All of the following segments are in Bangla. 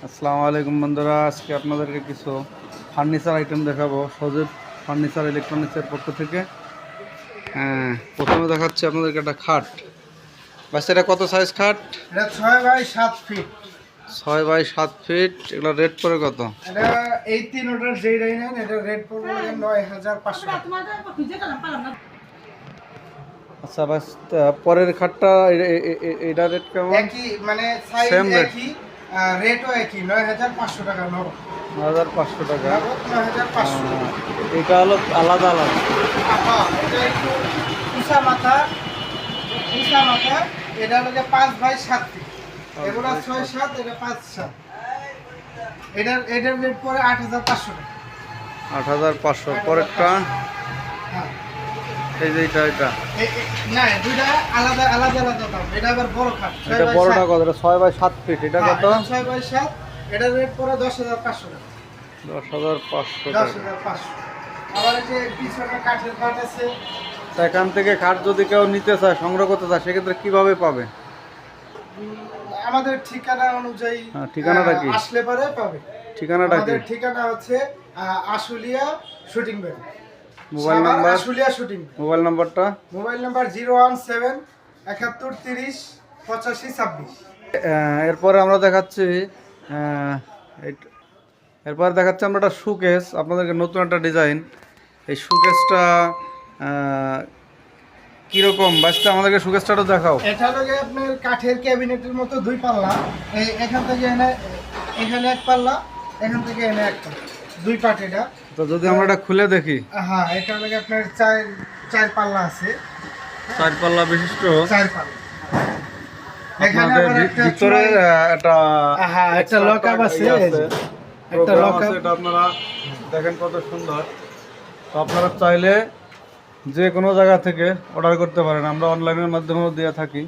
আসসালামু আলাইকুম বন্ধুরা, আজকে আপনাদেরকে কিছু ফার্নিচার আইটেম দেখাবো সজীব ফার্নিচার ইলেকট্রনিক্সের পক্ষ থেকে। প্রথমে দেখাচ্ছি আপনাদেরকে একটা খাট। বাস এটা কত সাইজ খাট? এটা 6 বাই 7 ফিট। 6 by 7 feet. এগুলো রেট পড়ে কত? এটা এই তিন অর্ডার যেই নেন এটা রেট পড়বে 9500 টাকা। আচ্ছা বাস, পরের খাটটা এটা রেট কেমন? একই মানে সাইজ Same rate? একই, রেটও একই 9500 টাকা নগদ। 9500 টাকা। নগদ 9500। এটা হলো আলাদা আলাদা। হ্যাঁ, এটা একটু উঁচা মাথা। এটা হলো 5 বাই 7 ফিট। এগুলো 6-7, এটা 5-7। এটার রেট পড়ে 8500 টাকা। 8500। পরেরটা হ্যাঁ, এই যে এটা না দুইটা আলাদা আলাদা আলাদা দাম। এটা আবার বড় খাট। এটা বড়টা কত? এটা 6 বাই 7 ফিট। এটা কত? 6 বাই 7। এটার রেট পড়ে 10500 টাকা। 10500 টাকা। 10500। আবার এই যে পিছনে কাঠের খাট আছে। তা এখান থেকে খাট যদি কেউ নিতে চায়, সংগ্রহ করতে চায়, সেক্ষেত্রে কিভাবে পাবে? আমাদের ঠিকানা অনুযায়ী ঠিকানাটা কি? আসলে পরে পাবে। ঠিকানাটা কি? আমাদের ঠিকানা হচ্ছে Ashulia shooting bank. Mobile number? Ashulia shooting. Mobile নাম্বারটা? Mobile number 017 71 30 85 26। এরপরে আমরা দেখাচ্ছি এরপরে দেখাচ্ছি আমরা একটা শোকেস আপনাদেরকে, নতুন একটা ডিজাইন। এই শোকেসটা কীরকম? বাসটা আমাদেরকে শোকেসটা দেখাও। এটা হলো আপনার কাঠের ক্যাবিনেটের মতো দুই পাল্লা। এখান থেকে এখানে এক পাল্লা, এখান থেকে এক পাল্লা, দুই পার্ট এটা। তো যদি আমরা এটা খুলে দেখি। হ্যাঁ, এটা হলো আপনার চার পাল্লা আছে। 4 পাল্লা বিশিষ্ট। 4 পাল্লা। এখানে আপনাদের আবার একটা ভিতরে একটা হ্যাঁ, একটা লকআপ আছে। একটা প্রোগ্রাম লকআপ আছে, এটা আপনারা দেখেন কত সুন্দর। তো আপনারা চাইলে যে কোনো জায়গা থেকে অর্ডার করতে পারেন, আমরা অনলাইনের মাধ্যমেও দিয়ে থাকি।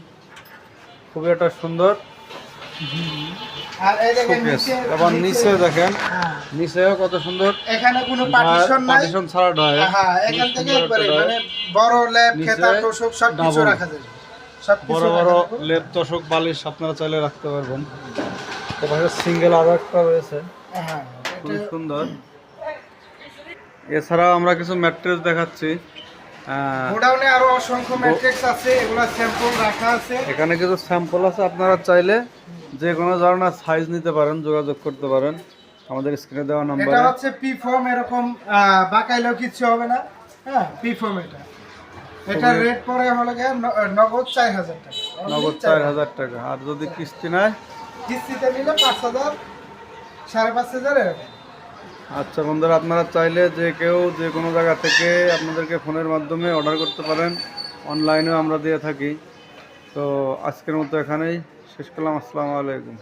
খুবই একটা সুন্দর আর এই দেখেন শোকেস। নিচে, আবার নিচে দেখেন, হ্যাঁ, নিচেও কত সুন্দর। এখানে কোনো পার্টিশন নাই। পার্টিশন ছাড়া নয়। হ্যাঁ, এখান থেকে একবারে মানে বড় ল্যাব, খেতা, তোষক সব কিছু ডাবল। রাখা যাবে। সব কিছু বড় বড় লেপ, তোষক, বালিশ আপনারা চাইলে রাখতে পারবেন। তো ভাই সিঙ্গেল আরও একটা রয়েছে, হ্যাঁ, খুব সুন্দর। এছাড়াও আমরা কিছু ম্যাট্রেস দেখাচ্ছি। গোডাউনে আরো অসংখ্য ম্যাট্রিক্স আছে, এগুলা স্যাম্পল রাখা আছে। এখানে কিছু স্যাম্পল আছে, আপনারা চাইলে যে কোনো ধরনের সাইজ নিতে পারেন, যোগাযোগ করতে পারেন আমাদের স্ক্রিনে দেওয়া এটা নাম্বারে। হচ্ছে পি ফর্ম, এরকম বাঁকাইলেও কিচ্ছু হবে না। হ্যাঁ, পি ফর্ম এটা রেট পড়ে হলো গিয়ে নগদ 4000 টাকা। নগদ 4000 টাকা। আর যদি কিস্তি নেয়, কিস্তিতে নিলে 5000, 5500 এরকম। আচ্ছা বন্ধুরা, আপনারা চাইলে যে কেউ যে কোনো জায়গা থেকে আপনাদেরকে ফোনের মাধ্যমে অর্ডার করতে পারেন, অনলাইনেও আমরা দিয়ে থাকি। তো আজকের মতো এখানেই শেষ করলাম। আসসালামু আলাইকুম।